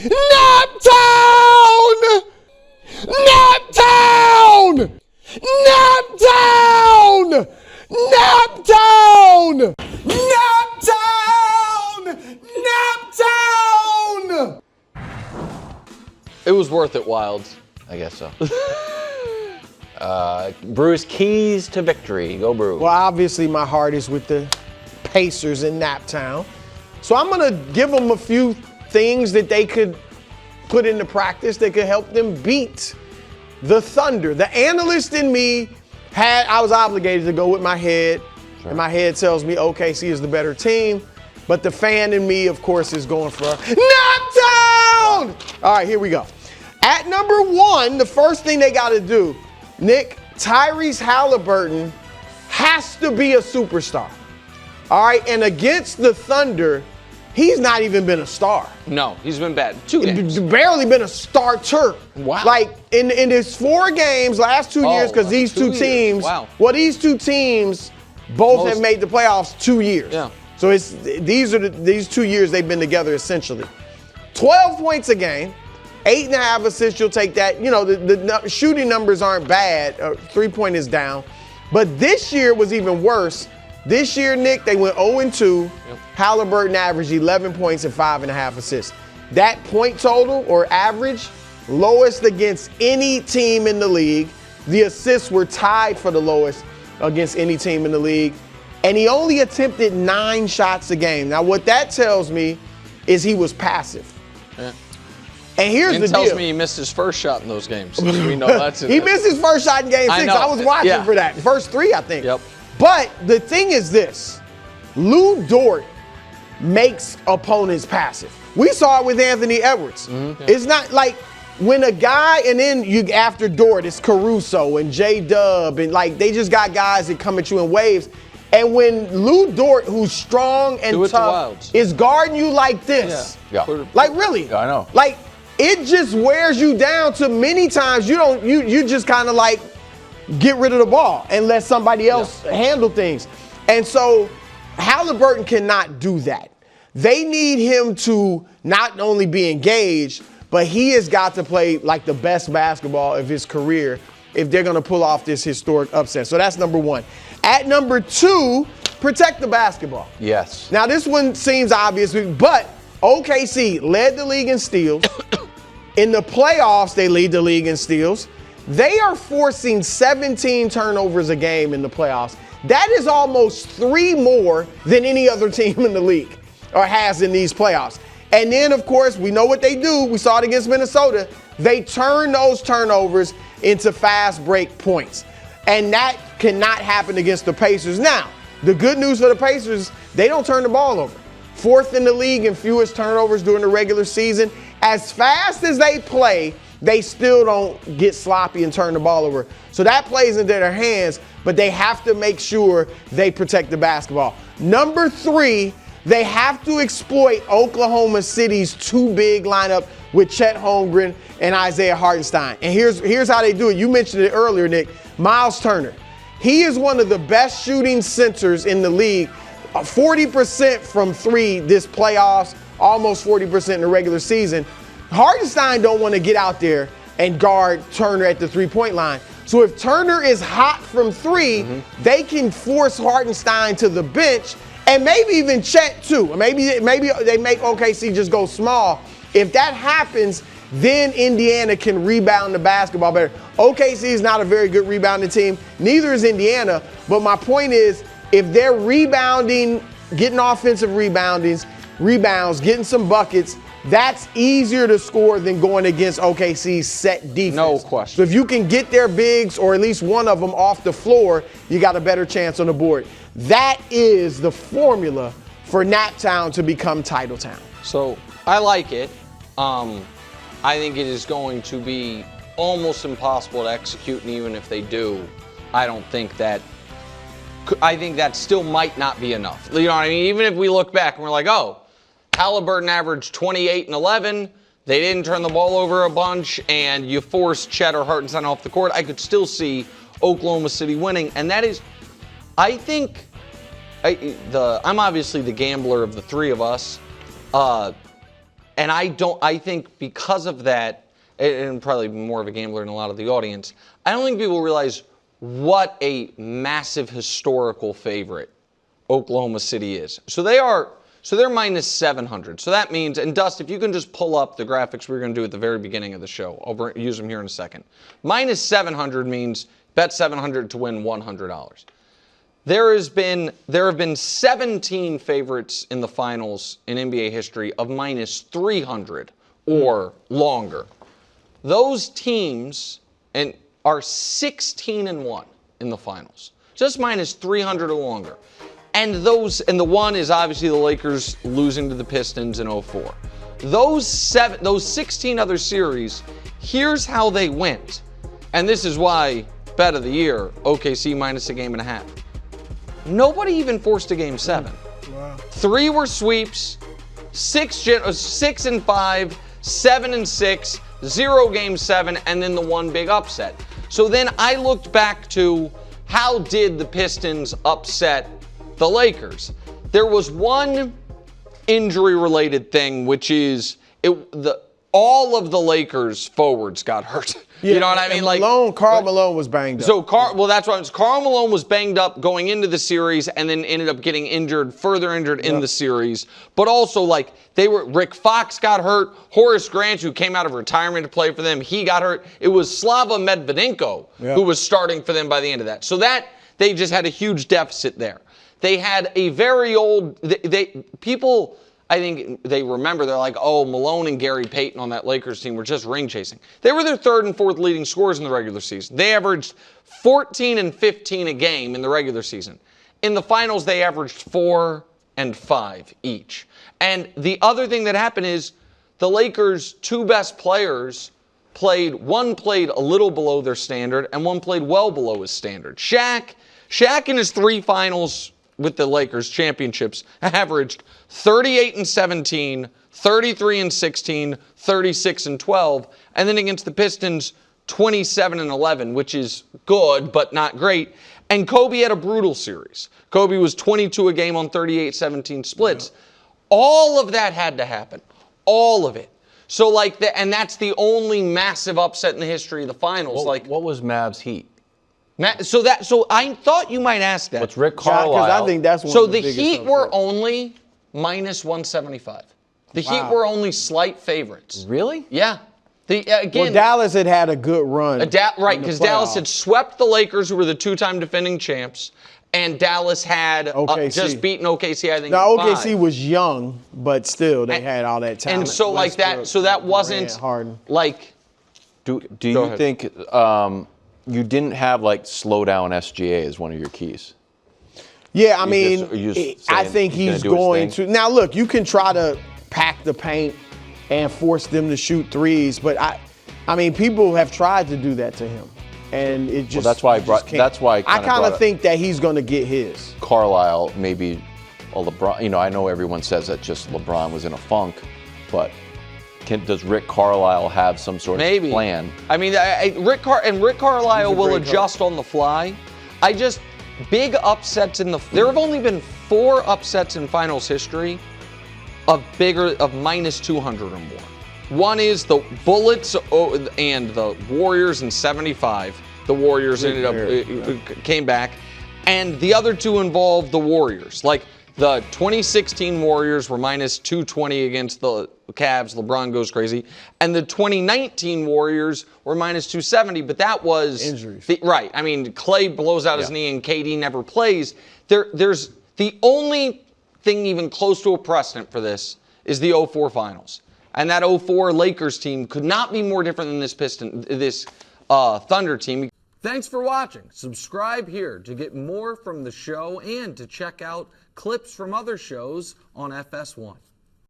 Naptown! Naptown! Naptown! Naptown! Naptown! Naptown! It was worth it, Wilds. I guess so. Brew's keys to victory. Go Brew. Well, obviously my heart is with the Pacers in Naptown. So I'm going to give them a few things that they could put into practice that could help them beat the Thunder. The analyst in me I was obligated to go with my head. Sure. And my head tells me OKC is the better team. But the fan in me, of course, is going for Naptown! All right, here we go. At number 1, the first thing they got to do, Nick, Tyrese Halliburton has to be a superstar. All right, and against the Thunder, he's not even been a star. No, he's been bad. 2 games. Barely been a starter. Wow. Like in his 4 games, last 2 years, because these two teams, these two teams both have made the playoffs 2 years. Yeah. So these 2 years they've been together essentially. 12 points a game, 8.5 assists. You'll take that. You know the shooting numbers aren't bad. 3-point is down, but this year was even worse. This year, Nick, they went 0-2. Yep. Halliburton averaged 11 points and 5.5 assists. That point total or average, lowest against any team in the league. The assists were tied for the lowest against any team in the league. And he only attempted 9 shots a game. Now, what that tells me is he was passive. Yeah. And here's the deal. It tells me he missed his first shot in those games. We know that's He missed his first shot in game 6. I was watching for that. First 3, I think. Yep. But the thing is this, Lou Dort makes opponents passive. We saw it with Anthony Edwards. Mm-hmm. It's not like when a guy, and then after Dort, it's Caruso and J-Dub, and like they just got guys that come at you in waves. And when Lou Dort, who's strong and tough, is guarding you like this, like really, I know. Like it just wears you down to many times you just kind of like get rid of the ball and let somebody else handle things. And so Halliburton cannot do that. They need him to not only be engaged, but he has got to play like the best basketball of his career if they're going to pull off this historic upset. So that's number 1. At number 2, protect the basketball. Yes. Now this one seems obvious, but OKC led the league in steals. In the playoffs, they lead the league in steals. They are forcing 17 turnovers a game in the playoffs. That is almost 3 more than any other team in the league or has in these playoffs. And then, of course, we know what they do. We saw it against Minnesota. They turn those turnovers into fast break points. And that cannot happen against the Pacers. Now, the good news for the Pacers, they don't turn the ball over. 4th in the league in fewest turnovers during the regular season. As fast as they play, they still don't get sloppy and turn the ball over. So that plays into their hands, but they have to make sure they protect the basketball. Number 3, they have to exploit Oklahoma City's 2 big lineup with Chet Holmgren and Isaiah Hartenstein. And here's how they do it. You mentioned it earlier, Nick. Miles Turner. He is one of the best shooting centers in the league. 40% from 3 this playoffs, almost 40% in the regular season. Hartenstein don't want to get out there and guard Turner at the 3-point line. So if Turner is hot from 3, they can force Hartenstein to the bench and maybe even Chet too. Maybe they make OKC just go small. If that happens, then Indiana can rebound the basketball better. OKC is not a very good rebounding team. Neither is Indiana. But my point is, if they're rebounding, getting offensive rebounds, getting some buckets, that's easier to score than going against OKC's set defense. No question. So if you can get their bigs or at least one of them off the floor, you got a better chance on the board. That is the formula for Naptown to become Titletown. So I like it. I think it is going to be almost impossible to execute, and even if they do, I think that still might not be enough. You know what I mean? Even if we look back and we're like, oh, Halliburton averaged 28 and 11. They didn't turn the ball over a bunch, and you forced Chet or Hartenstein off the court. I could still see Oklahoma City winning, and that is, I think, I'm obviously the gambler of the 3 of us, and And I think because of that, and probably more of a gambler than a lot of the audience, I don't think people realize what a massive historical favorite Oklahoma City is. So they're minus 700. So that means, and Dust, if you can just pull up the graphics we were going to do at the very beginning of the show. I'll use them here in a second. Minus 700 means bet 700 to win $100. There have been 17 favorites in the finals in NBA history of minus 300 or longer. Those teams are 16-1 in the finals, just minus 300 or longer. And the one is obviously the Lakers losing to the Pistons in 2004. Those 16 other series, here's how they went. And this is why bet of the year, OKC minus a game and a half. Nobody even forced a game 7. Wow. 3 were sweeps, 6 and 5, 7 and 6, 0 game 7, and then the one big upset. So then I looked back to how did the Pistons upset the Lakers? There was one injury-related thing, which is all of the Lakers forwards got hurt. Yeah, you know what I mean? Karl Malone was banged up. So that's why Karl Malone was banged up going into the series, and then ended up getting further injured in the series. But also, Rick Fox got hurt. Horace Grant, who came out of retirement to play for them, he got hurt. It was Slava Medvedenko who was starting for them by the end of that. So they just had a huge deficit there. They had a very old people. I think they remember, they're like, oh, Malone and Gary Payton on that Lakers team were just ring chasing. They were their 3rd and 4th leading scorers in the regular season. They averaged 14 and 15 a game in the regular season. In the finals, they averaged 4 and 5 each. And the other thing that happened is the Lakers' 2 best players one played a little below their standard, and one played well below his standard. Shaq in his 3 finals with the Lakers championships averaged 38 and 17, 33 and 16, 36 and 12, and then against the Pistons, 27 and 11, which is good but not great. And Kobe had a brutal series. Kobe was 22 a game on 38-17 splits. Yeah. All of that had to happen. All of it. So and that's the only massive upset in the history of the finals. What was Mavs Heat? So I thought you might ask that. What's Rick Carlisle? Because I think that's one so of the the Heat were only minus 175. The Heat were only slight favorites. Really? Yeah. Dallas had a good run. Right, because Dallas had swept the Lakers, who were the 2-time defending champs, and Dallas had just beaten OKC, I think. Now, OKC was young, but still, they had all that talent. And so, that wasn't Harden. Do you think you didn't have slow down SGA as one of your keys? Yeah, I think he's going to. Now, look, you can try to pack the paint and force them to shoot threes, but people have tried to do that to him, and it just. Well, that's why I kind of think that he's going to get his. Carlisle, maybe a LeBron. I know everyone says that just LeBron was in a funk, but. Does Rick Carlisle have some sort of plan? Rick Carlisle will adjust on the fly. Big upsets there have only been 4 upsets in finals history of minus 200 or more. One is the Bullets and the Warriors in 75. The Warriors came back, and the other 2 involved the Warriors. The 2016 Warriors were minus 220 against the Cavs. LeBron goes crazy. And the 2019 Warriors were minus 270, but that was injuries. Right. Clay blows out his knee and KD never plays. There's the only thing even close to a precedent for this is the 2004 finals. And that 2004 Lakers team could not be more different than this Thunder team. Thanks for watching. Subscribe here to get more from the show and to check out clips from other shows on FS1.